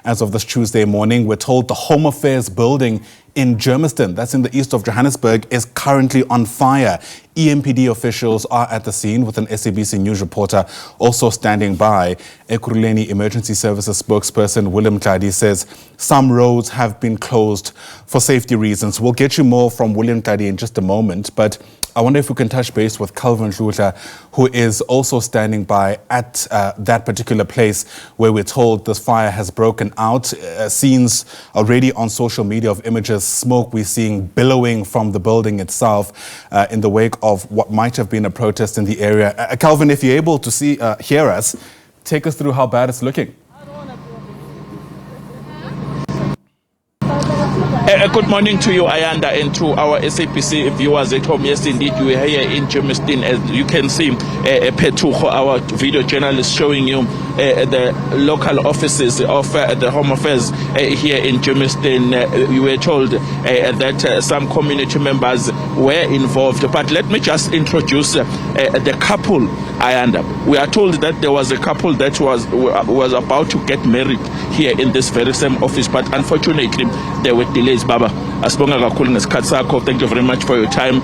as of this Tuesday morning. We're told the Home Affairs building in Germiston, that's in the east of Johannesburg, is currently on fire. EMPD officials are at the scene with an SABC News reporter also standing by. Ekurhuleni Emergency Services spokesperson William Ntladi says some roads have been closed for safety reasons. We'll get you more from William Ntladi in just a moment, but I wonder if we can touch base with Calvin Hlutla, who is also standing by at that particular place where we're told this fire has broken out. Scenes already on social media of images, smoke we're seeing billowing from the building itself in the wake of what might have been a protest in the area. Calvin, if you're able to hear us, take us through how bad it's looking. Good morning to you, Ayanda, and to our SABC viewers at home. Yes, indeed, we are here in Germiston. As you can see, Petucho, our video journalist, showing you the local offices of the Home Affairs here in Germiston. We were told that some community members were involved. But let me just introduce the couple, Ayanda. We are told that there was a couple that was about to get married here in this very same office, but unfortunately, there were delays. Baba, asibonga kakhulu ngesikhathi sakho. Thank you very much for your time.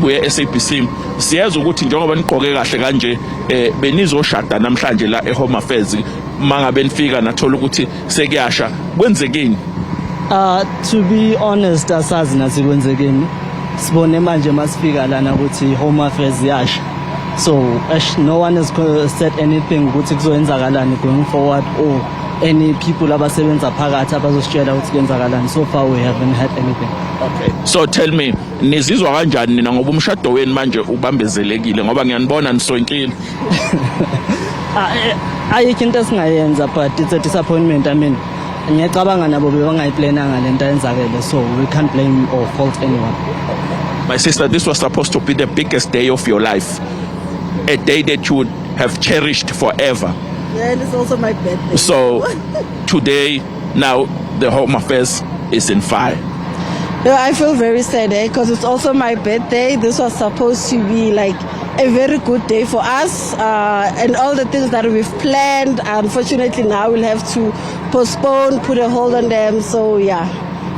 We SABC siyazi ukuthi njengoba niqoke kahle kanje benizoshada namhlanje la eHome Affairs mangabe nifika nathola ukuthi sekuyasha kwenzekeni. To be honest, asazi nathi kwenzekeni. Sibone manje masifika lana ukuthi Home Affairs yasha. So no one has said anything ukuthi kuzoyenzakalani going forward or any people abasebenza phakathi abazositshela ukuthi kuyenzakalani. So far we haven't had anything. Okay. So tell me, nizizwa kanjani nina ngoba umshado wenu manje ubambezelekile ngoba ngiyanibona nisonkile? Ayikho into esingayenza, but it's a disappointment. I mean, ngiyacabanga nabo bebangayiplananga lento yenzakele, so we can't blame or fault anyone. My sister, this was supposed to be the biggest day of your life, a day that you would have cherished forever. Yeah, and it's also my birthday. So today, now the Home Affairs is in fire. Yeah, I feel very sad because it's also my birthday. This was supposed to be like a very good day for us, and all the things that we've planned, unfortunately now we'll have to postpone, put a hold on them. So yeah,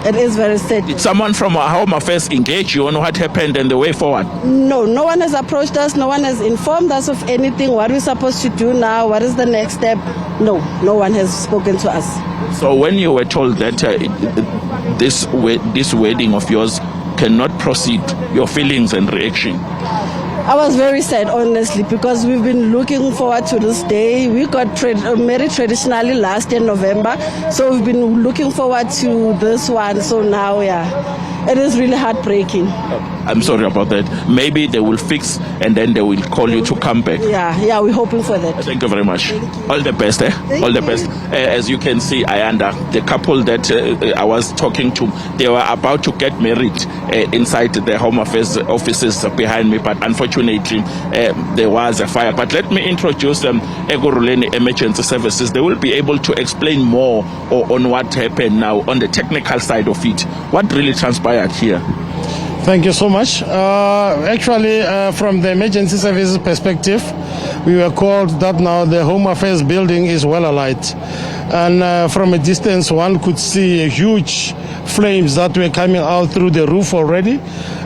it is very sad. Did someone from our Home Affairs engage you on what happened and the way forward? No one has approached us. No one has informed us of anything. What we're supposed to do now? What is the next step? No one has spoken to us. So when you were told that this wedding of yours cannot proceed, your feelings and reaction? I was very sad, honestly, because we've been looking forward to this day. We got married traditionally last year, November, so we've been looking forward to this one. So now, yeah, it is really heartbreaking. I'm sorry about that. Maybe they will fix and then they will call you to come back. Yeah, we're hoping for that. Thank you very much. All the best, All the best. As you can see, Ayanda, the couple that I was talking to, they were about to get married inside the Home Affairs offices behind me, but unfortunately, there was a fire. But let me introduce them, Ekurhuleni Emergency Services. They will be able to explain more on what happened now on the technical side of it. What really transpired here? Thank you so much. Actually, from the emergency services perspective, we were called that now the Home Affairs building is well alight. And from a distance, one could see huge flames that were coming out through the roof already.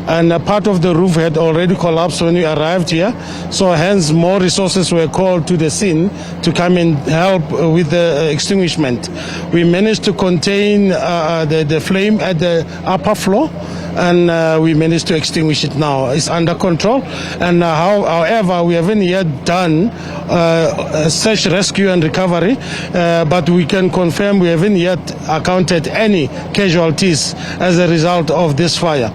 And a part of the roof had already collapsed when we arrived here. So hence more resources were called to the scene to come and help with the extinguishment. We managed to contain the flame at the upper floor, and we managed to extinguish it now. It's under control. And however, we haven't yet done search, rescue and recovery, but we can confirm we haven't yet accounted any casualties as a result of this fire.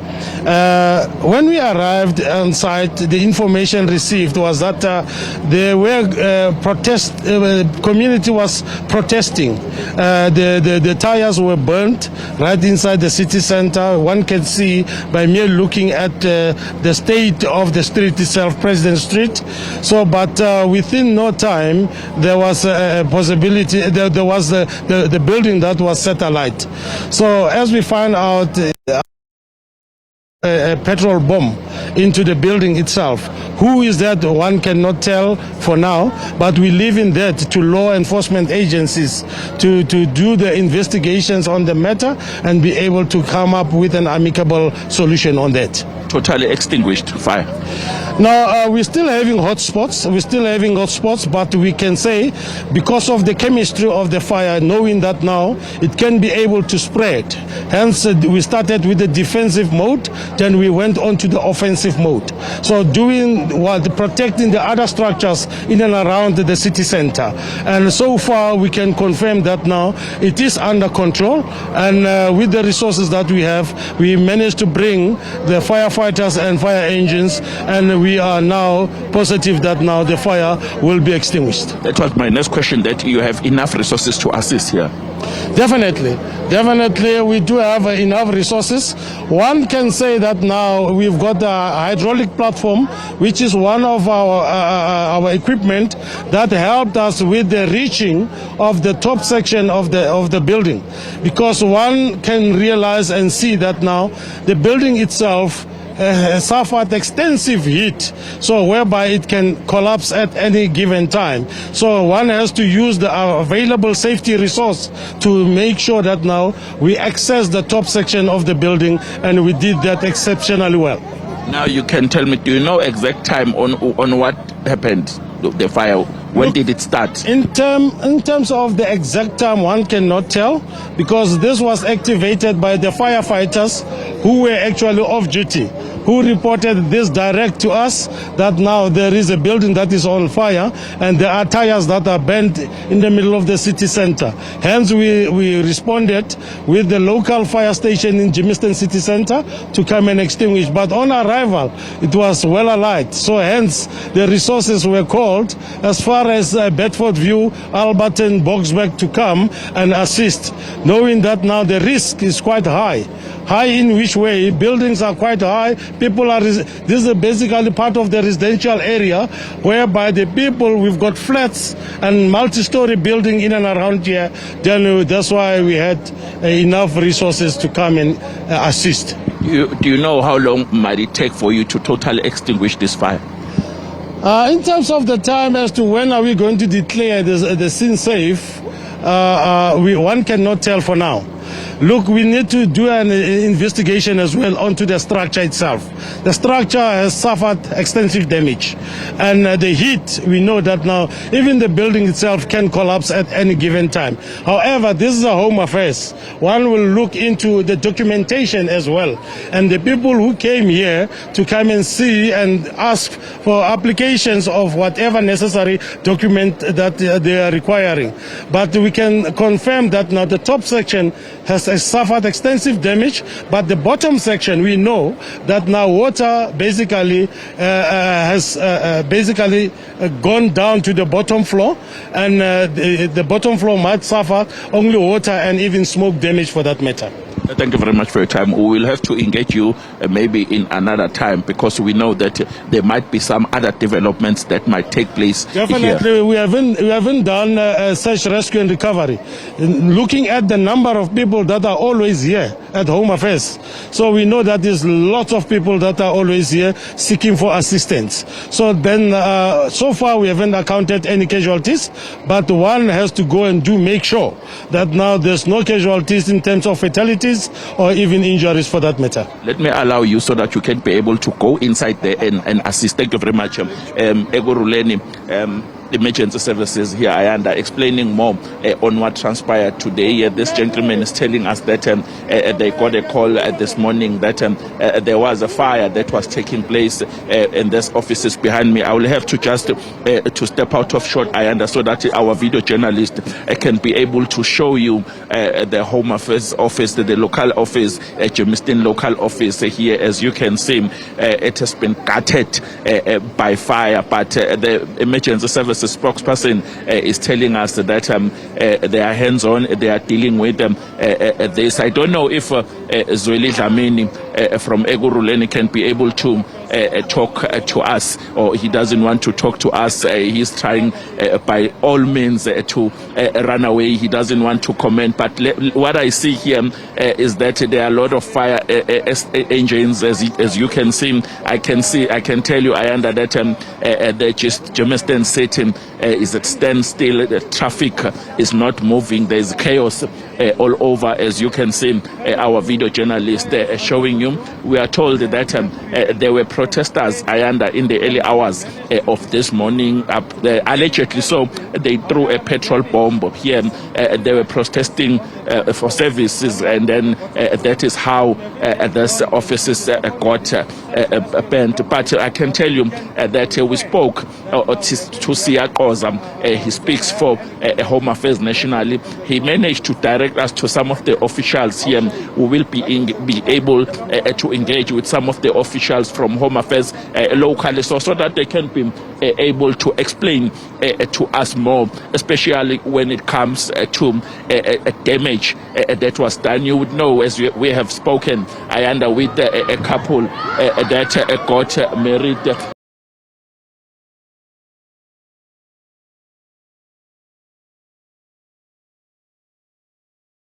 When we arrived on site, the information received was that there were community was protesting. The tires were burnt right inside the city center. One can see by mere looking at the state of the street itself, President Street. So, but within no time, there was a possibility, there was the building that was set alight. So as we find out, a petrol bomb into the building itself. Who is that? One cannot tell for now, but we leave in that to law enforcement agencies to do the investigations on the matter and be able to come up with an amicable solution on that. Totally extinguished fire. Now, we're still having hotspots. But we can say because of the chemistry of the fire, knowing that now it can be able to spread. Hence, we started with the defensive mode, then we went on to the offensive mode. So protecting the other structures in and around the city center. And so far, we can confirm that now it is under control. And with the resources that we have, we managed to bring the firefighters and fire engines, and we are now positive that now the fire will be extinguished. That was my next question, that you have enough resources to assist here. Definitely, we do have enough resources. One can say that now we've got a hydraulic platform, which is one of our equipment that helped us with the reaching of the top section of the building, because one can realize and see that now the building itself suffered extensive heat, so whereby it can collapse at any given time. So one has to use the available safety resource to make sure that now we access the top section of the building, and we did that exceptionally well. Now you can tell me, do you know exact time on what happened, the fire? When did it start? In terms of the exact time, one cannot tell, because this was activated by the firefighters who were actually off duty, who reported this direct to us, that now there is a building that is on fire and there are tires that are bent in the middle of the city center. Hence we responded with the local fire station in Germiston city center to come and extinguish. But on arrival, it was well alight. So hence the resources were called as far as Bedford View, Alberton, Boksburg to come and assist, knowing that now the risk is quite high. High in which way? Buildings are quite high. This is basically part of the residential area, whereby the people, we've got flats and multi-story building in and around here. Then that's why we had enough resources to come and assist. Do you know how long might it take for you to totally extinguish this fire? In terms of the time as to when are we going to declare the scene safe, one cannot tell for now. Look, we need to do an investigation as well onto the structure itself. The structure has suffered extensive damage, and the heat, we know that now even the building itself can collapse at any given time. However, this is a home affairs. One will look into the documentation as well, and the people who came here to come and see and ask for applications of whatever necessary document that they are requiring. But we can confirm that now the top section has suffered extensive damage, but the bottom section, we know that now water basically has gone down to the bottom floor, and the bottom floor might suffer only water and even smoke damage for that matter. Thank you very much for your time. We will have to engage you maybe in another time, because we know that there might be some other developments that might take place. Definitely, here. we haven't done search, rescue and recovery. Looking at the number of people that are always here at Home Affairs, so we know that there's lots of people that are always here seeking for assistance. So then, so far we haven't accounted any casualties, but one has to go and make sure that now there's no casualties in terms of fatalities or even injuries for that matter. Let me allow you so that you can be able to go inside there and assist. Thank you very much. Ekurhuleni, emergency services here, Ayanda, explaining more on what transpired today. This gentleman is telling us that they got a call this morning that there was a fire that was taking place in these offices behind me. I will have to just to step out of shot, Ayanda, so that our video journalist can be able to show you the Home Affairs office, the local office, Germiston local office here. As you can see, it has been gutted by fire, but the emergency services spokesperson is telling us that they are hands-on, they are dealing with this. I don't know if Zweli Dlamini from Ekurhuleni can be able to talk to us, or he doesn't want to talk to us. He's trying by all means to run away. He doesn't want to comment. But what I see here is that there are a lot of fire engines, as you can see. I can tell you, Ayanda, that the Germiston city is at standstill. The traffic is not moving. There's chaos all over, as you can see. Our video journalist showing you. We are told that there were protesters, Ayanda, in the early hours of this morning. Allegedly so, they threw a petrol bomb here. They were protesting for services, and then that is how these offices got banned. But I can tell you that we spoke to Siyakoza. He speaks for Home Affairs nationally. He managed to direct us to some of the officials here who will be able to engage with some of the officials from Home Affairs locally, so that they can be able to explain to us more, especially when it comes to damage that was done. You would know, as we have spoken, Ayanda, with a couple that got married